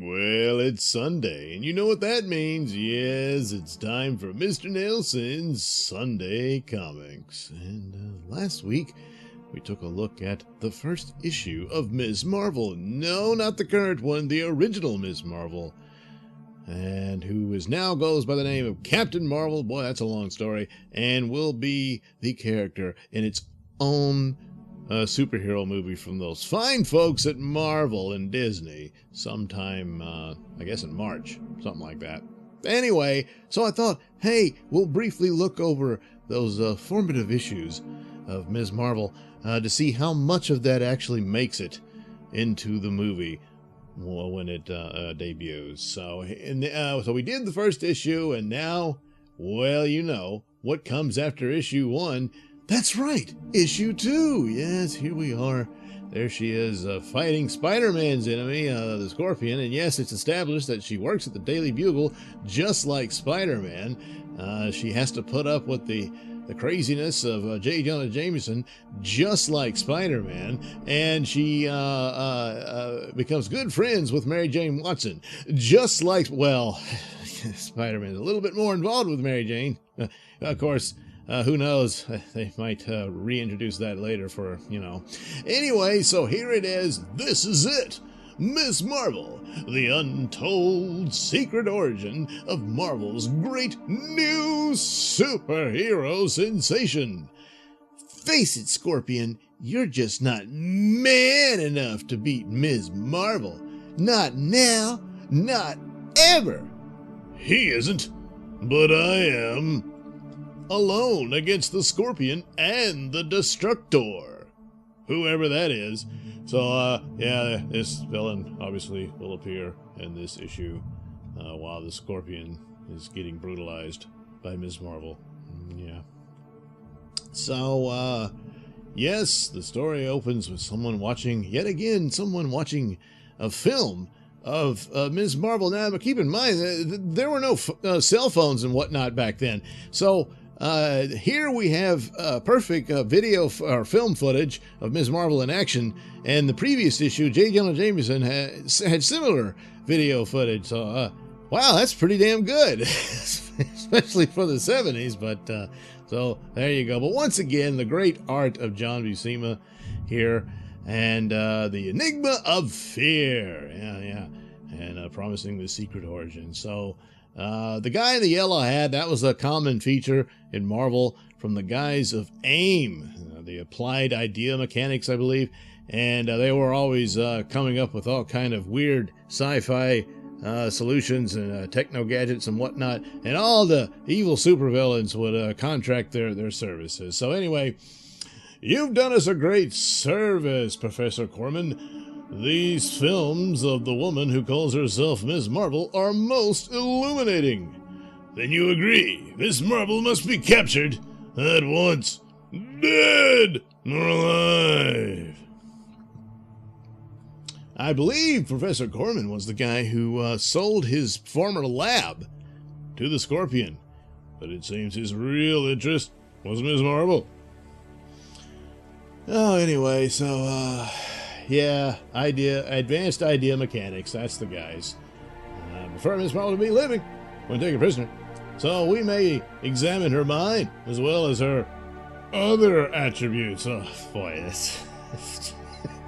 Well, it's Sunday, and you know what that means. Yes, it's time for Mr. Nailsin's Sunday Comics. And last week, we took a look at the first issue of Ms. Marvel. No, not the current one, the original Ms. Marvel. And who is now goes by the name of Captain Marvel. Boy, that's a long story. And will be the character in its own superhero movie from those fine folks at Marvel and Disney sometime, I guess in March, something like that. Anyway, so I thought, hey, we'll briefly look over those formative issues of Ms. Marvel to see how much of that actually makes it into the movie when it debuts. So we did the first issue, and now, well, you know, what comes after issue 1. That's right, issue 2. Yes, here we are. There she is, fighting Spider-Man's enemy, the Scorpion. And yes, it's established that she works at the Daily Bugle, just like Spider-Man. She has to put up with the craziness of J. Jonah Jameson, just like Spider-Man. And she becomes good friends with Mary Jane Watson, just like, well, Spider-Man's a little bit more involved with Mary Jane. Of course, who knows? They might reintroduce that later for, you know. Anyway, so here it is. This is it. Ms. Marvel, the untold secret origin of Marvel's great new superhero sensation. Face it, Scorpion, you're just not man enough to beat Ms. Marvel. Not now, not ever. He isn't, but I am. Alone against the Scorpion and the Destructor, whoever that is. So, yeah, this villain obviously will appear in this issue while the Scorpion is getting brutalized by Ms. Marvel. Yeah. So, yes, the story opens with someone watching a film of Ms. Marvel. Now, but keep in mind, there were no cell phones and whatnot back then. So, here we have perfect video or film footage of Ms. Marvel in action, and the previous issue, J. Jonah Jameson had similar video footage. So, wow, that's pretty damn good, especially for the 70s. But so there you go. But once again, the great art of John Buscema here, and the Enigma of Fear, yeah, and promising the secret origin. So. The guy in the yellow hat, that was a common feature in Marvel from the guys of AIM, the Applied Idea Mechanics, I believe. And they were always coming up with all kind of weird sci-fi solutions and techno gadgets and whatnot. And all the evil supervillains would contract their services. So anyway, you've done us a great service, Professor Corman. These films of the woman who calls herself Ms. Marvel are most illuminating. Then you agree Ms. Marvel must be captured at once, dead or alive. I believe Professor Corman was the guy who sold his former lab to the Scorpion, but it seems his real interest was Ms. Marvel. Oh, anyway, so, yeah, advanced idea mechanics, that's the guys. Prefer Ms. Marvel to be living when taken prisoner. So we may examine her mind as well as her other attributes. Oh, boy, that's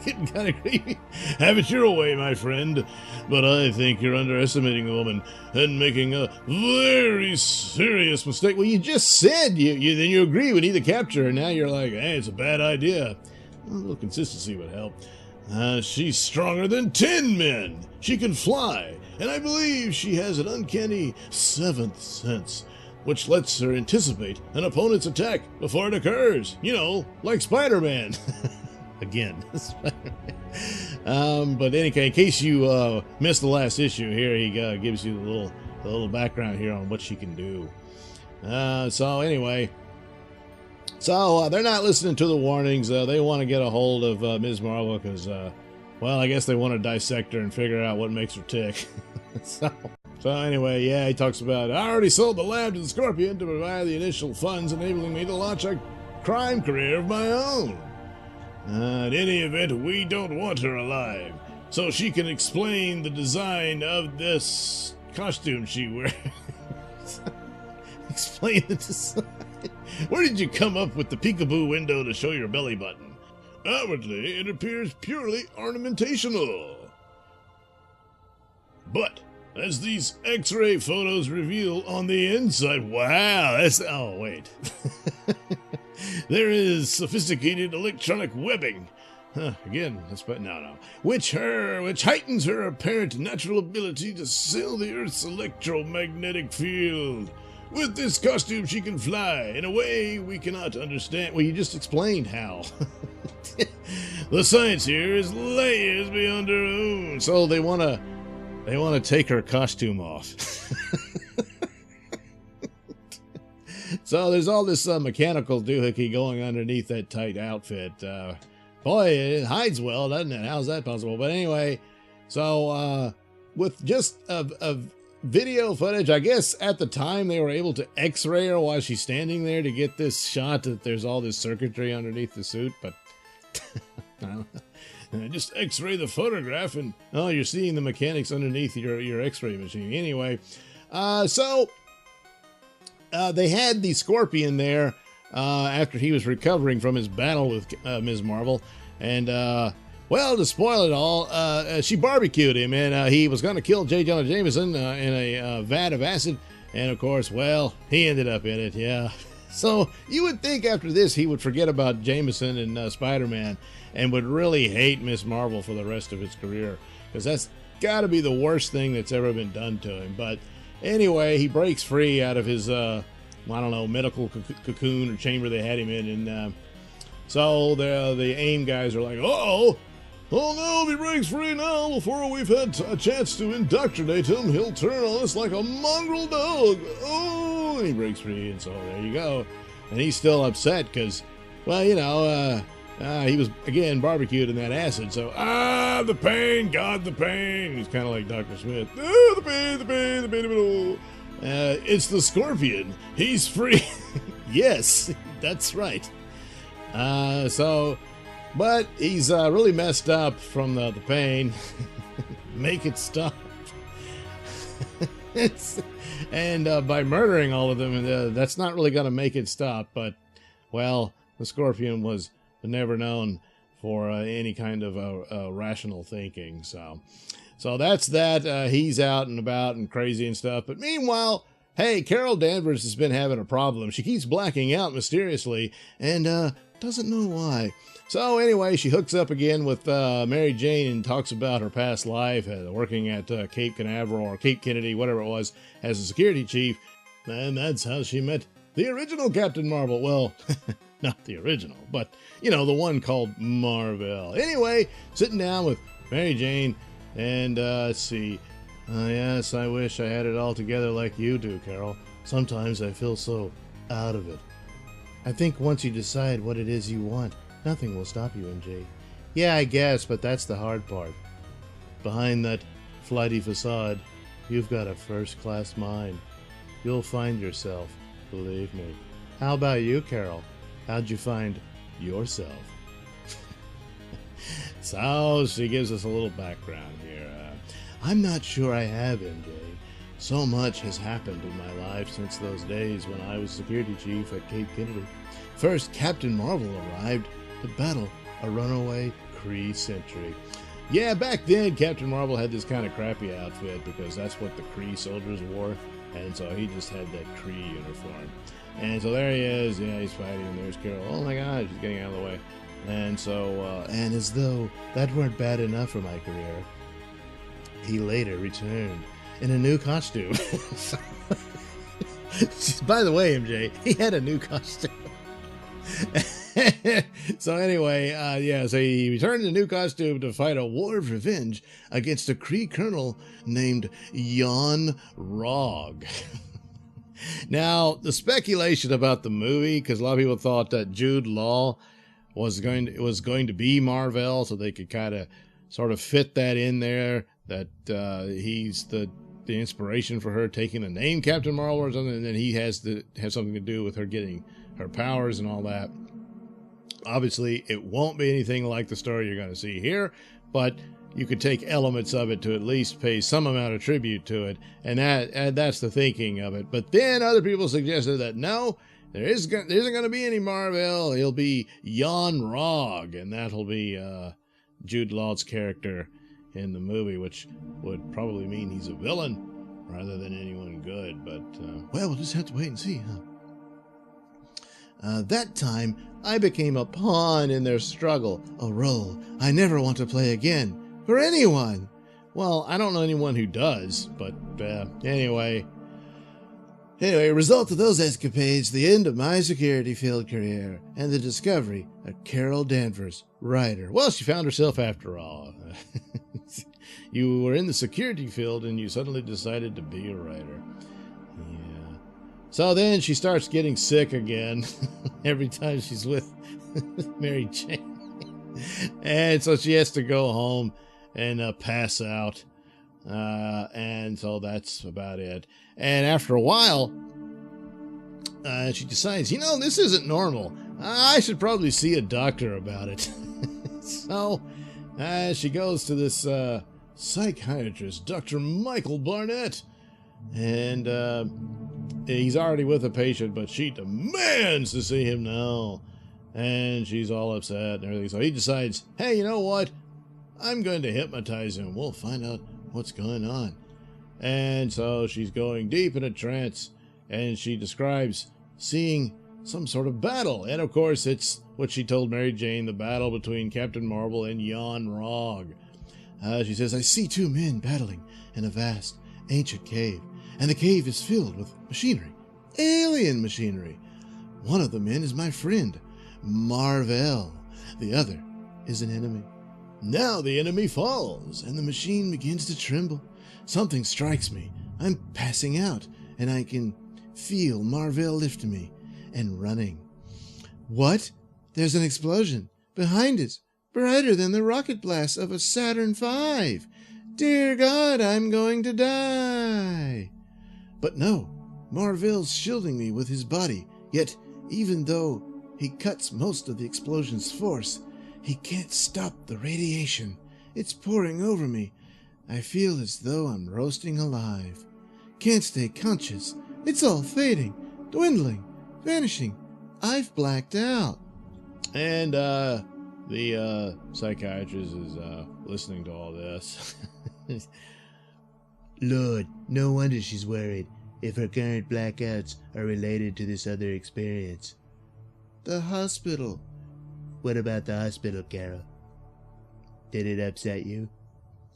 getting kind of creepy. Have it your way, my friend. But I think you're underestimating the woman and making a very serious mistake. Well, you just said you agree we need to capture her. Now you're like, hey, it's a bad idea. A little consistency would help. She's stronger than 10 men. She can fly, and I believe she has an uncanny 7th sense, which lets her anticipate an opponent's attack before it occurs. You know, like Spider-Man. Again, Spider-Man. But in case you missed the last issue, here he gives you the little background here on what she can do. So anyway. So, they're not listening to the warnings. They want to get a hold of Ms. Marvel because, well, I guess they want to dissect her and figure out what makes her tick. so anyway, yeah, he talks about, I already sold the lab to the Scorpion to provide the initial funds enabling me to launch a crime career of my own. In any event, we don't want her alive. so she can explain the design of this costume she wears. Explain the design. Where did you come up with the peekaboo window to show your belly button? Outwardly, it appears purely ornamentational. But, as these X-ray photos reveal on the inside, wow, oh wait. There is sophisticated electronic webbing. Again, that's no. Which heightens her apparent natural ability to sail the Earth's electromagnetic field. With this costume, she can fly in a way we cannot understand. Well, you just explained how. The science here is layers beyond her own. So they want to take her costume off. So there's all this mechanical doohickey going underneath that tight outfit. Boy, it hides well, doesn't it? How's that possible? But anyway, so with just a video footage, I guess at the time they were able to x-ray her while she's standing there to get this shot that there's all this circuitry underneath the suit, but just x-ray the photograph and you're seeing the mechanics underneath your x-ray machine. Anyway, so they had the Scorpion there after he was recovering from his battle with Ms. Marvel, and well, to spoil it all, she barbecued him, and he was going to kill J. Jonah Jameson in a vat of acid, and of course, well, he ended up in it, yeah. So you would think after this he would forget about Jameson and Spider-Man and would really hate Ms. Marvel for the rest of his career, because that's got to be the worst thing that's ever been done to him. But anyway, he breaks free out of his, I don't know, medical cocoon or chamber they had him in, and so the AIM guys are like, uh-oh, oh no, if he breaks free now, before we've had a chance to indoctrinate him, he'll turn on us like a mongrel dog. Oh, and he breaks free, and so there you go. And he's still upset because, well, you know, he was, again, barbecued in that acid, so, the pain, God, the pain. He's kind of like Dr. Smith. The pain, the pain, the pain of it all. It's the Scorpion. He's free. Yes, that's right. But he's really messed up from the pain. Make it stop. And by murdering all of them, that's not really going to make it stop. But, well, the Scorpion was never known for any kind of rational thinking. So that's that. He's out and about and crazy and stuff. But meanwhile, hey, Carol Danvers has been having a problem. She keeps blacking out mysteriously and doesn't know why. So anyway, she hooks up again with Mary Jane and talks about her past life, working at Cape Canaveral or Cape Kennedy, whatever it was, as a security chief. And that's how she met the original Captain Marvel. Well, not the original, but, you know, the one called Marvel. Anyway, sitting down with Mary Jane, and let's see. Yes, I wish I had it all together like you do, Carol. Sometimes I feel so out of it. I think once you decide what it is you want, nothing will stop you, MJ. Yeah, I guess, but that's the hard part. Behind that flighty facade, you've got a first-class mind. You'll find yourself, believe me. How about you, Carol? How'd you find yourself? So she gives us a little background here. I'm not sure I have, MJ. So much has happened in my life since those days when I was security chief at Cape Kennedy. First, Captain Marvel arrived to battle a runaway Kree sentry. Yeah, back then, Captain Marvel had this kind of crappy outfit because that's what the Kree soldiers wore, and so he just had that Kree uniform. And so there he is, yeah, he's fighting, and there's Carol. Oh my God, she's getting out of the way. And so, and as though that weren't bad enough for my career, he later returned in a new costume. By the way, MJ, he had a new costume. So anyway, so he returned in a new costume to fight a war of revenge against a Kree colonel named Jan Rog. Now, the speculation about the movie, because a lot of people thought that Jude Law was going to be Marvel, so they could kind of sort of fit that in there, that he's the inspiration for her taking the name Captain Marvel or something, and then he has to have something to do with her getting her powers and all that. Obviously, it won't be anything like the story you're going to see here, but you could take elements of it to at least pay some amount of tribute to it, and that's the thinking of it. But then other people suggested that no, there isn't going to be any Mar-Vell. He'll be Jan Rog, and that'll be Jude Law's character in the movie, which would probably mean he's a villain rather than anyone good. But well, we'll just have to wait and see, huh? That time, I became a pawn in their struggle, a role I never want to play again, for anyone. Well, I don't know anyone who does, but anyway, result of those escapades, the end of my security field career, and the discovery of Carol Danvers, writer. Well, she found herself after all. You were in the security field and you suddenly decided to be a writer. Yeah. So then she starts getting sick again every time she's with Mary Jane. And so she has to go home and pass out. And so that's about it. And after a while, she decides, this isn't normal. I should probably see a doctor about it. So she goes to this psychiatrist, Dr. Michael Barnett. And he's already with a patient, but she demands to see him now. And she's all upset and everything. So he decides, hey, you know what? I'm going to hypnotize him. We'll find out what's going on. And so she's going deep in a trance, and she describes seeing some sort of battle. And of course, it's what she told Mary Jane, the battle between Captain Marvel and Jan Rog. She says, I see two men battling in a vast, ancient cave, and the cave is filled with machinery, alien machinery. One of the men is my friend, Mar-Vell. The other is an enemy. Now the enemy falls, and the machine begins to tremble. Something strikes me. I'm passing out, and I can feel Mar-Vell lifting me and running. What? There's an explosion. Behind it, brighter than the rocket blast of a Saturn V. Dear God, I'm going to die. But no, Mar-Vell's shielding me with his body, yet even though he cuts most of the explosion's force, he can't stop the radiation. It's pouring over me. I feel as though I'm roasting alive. Can't stay conscious. It's all fading, dwindling, vanishing. I've blacked out. And the psychiatrist is listening to all this. Lord, no wonder she's worried if her current blackouts are related to this other experience. The hospital. What about the hospital, Carol? Did it upset you?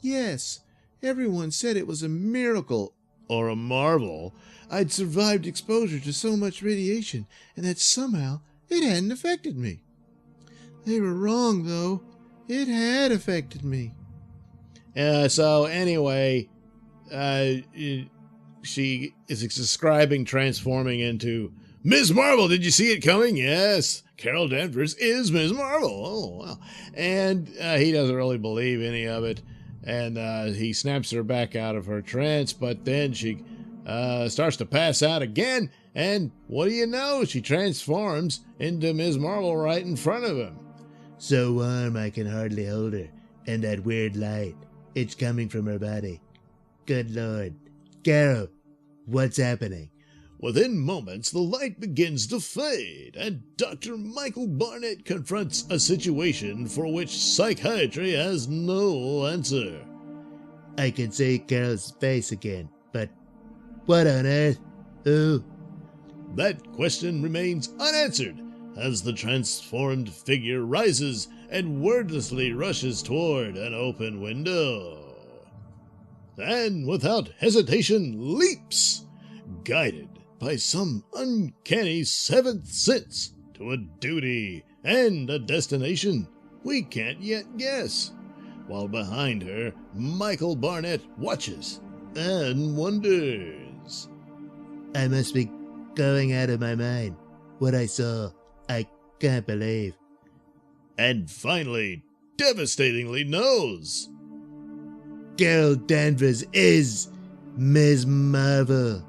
Yes. Everyone said it was a miracle, or a marvel, I'd survived exposure to so much radiation, and that somehow it hadn't affected me. They were wrong, though. It had affected me. So anyway, she is describing transforming into Ms. Marvel. Did you see it coming? Yes. Carol Danvers is Ms. Marvel. Oh, wow. And he doesn't really believe any of it. And he snaps her back out of her trance, but then she starts to pass out again. And what do you know? She transforms into Ms. Marvel right in front of him. So warm I can hardly hold her. And that weird light. It's coming from her body. Good Lord. Carol, what's happening? Within moments, the light begins to fade, and Dr. Michael Barnett confronts a situation for which psychiatry has no answer. I can see Carol's face again, but what on earth? Who? That question remains unanswered as the transformed figure rises and wordlessly rushes toward an open window. And without hesitation leaps, guided by some uncanny seventh sense, to a duty and a destination we can't yet guess, while behind her Michael Barnett watches and wonders. I must be going out of my mind. What I saw, I can't believe. And finally, devastatingly knows. Carol Danvers is Ms. Marvel.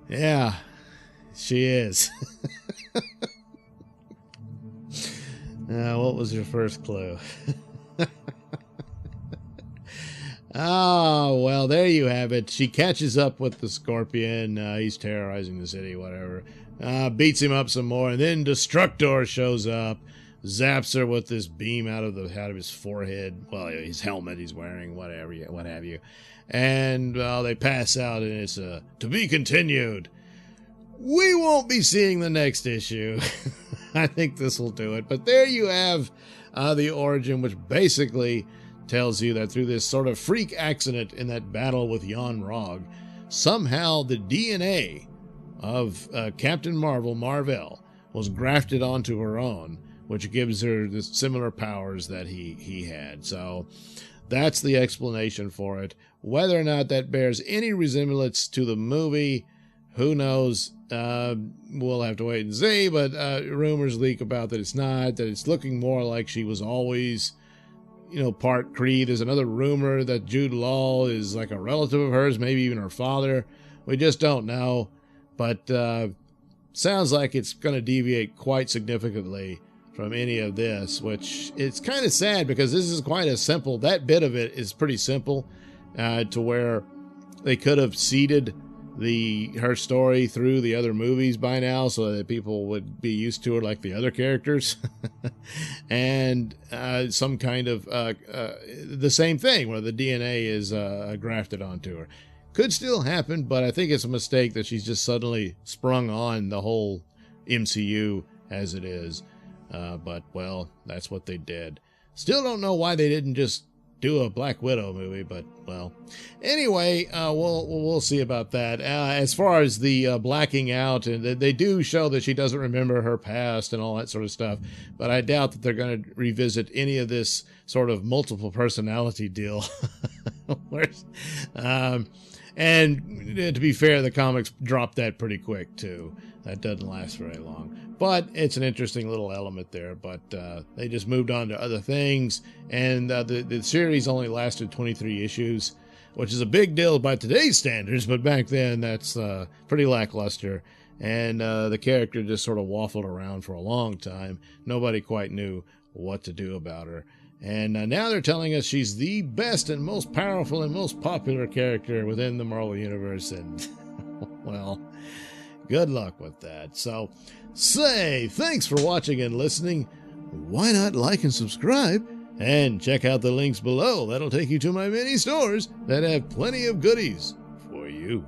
Yeah, she is. What was your first clue? Oh, well, there you have it. She catches up with the Scorpion. He's terrorizing the city, whatever. Beats him up some more, and then Destructor shows up, zaps her with this beam out of his forehead. Well, his helmet he's wearing, what have you. And they pass out, and it's to be continued. We won't be seeing the next issue. I think this will do it. But there you have the origin, which basically tells you that through this sort of freak accident in that battle with Jan Rog, somehow the DNA of Captain Marvel was grafted onto her own, which gives her the similar powers that he had. So that's the explanation for it. Whether or not that bears any resemblance to the movie, who knows? We'll have to wait and see, but rumors leak about that it's not, that it's looking more like she was always, part Kree. There's another rumor that Jude Law is like a relative of hers, maybe even her father. We just don't know, but sounds like it's going to deviate quite significantly from any of this, which it's kind of sad because this is quite a simple, that bit of it is pretty simple, to where they could have seeded her story through the other movies by now so that people would be used to her like the other characters. And some kind of the same thing where the DNA is grafted onto her. Could still happen, but I think it's a mistake that she's just suddenly sprung on the whole MCU as it is. But, well, that's what they did. Still don't know why they didn't just do a Black Widow movie, but, well, anyway, we'll see about that. As far as the blacking out, and they do show that she doesn't remember her past and all that sort of stuff, but I doubt that they're going to revisit any of this sort of multiple personality deal. And to be fair, the comics dropped that pretty quick too. That doesn't last very long, but it's an interesting little element there. But they just moved on to other things, and the series only lasted 23 issues, which is a big deal by today's standards, but back then that's pretty lackluster. And the character just sort of waffled around for a long time. Nobody quite knew what to do about her. And now they're telling us she's the best and most powerful and most popular character within the Marvel Universe. And, well, good luck with that. So, thanks for watching and listening. Why not like and subscribe? And check out the links below. That'll take you to my many stores that have plenty of goodies for you.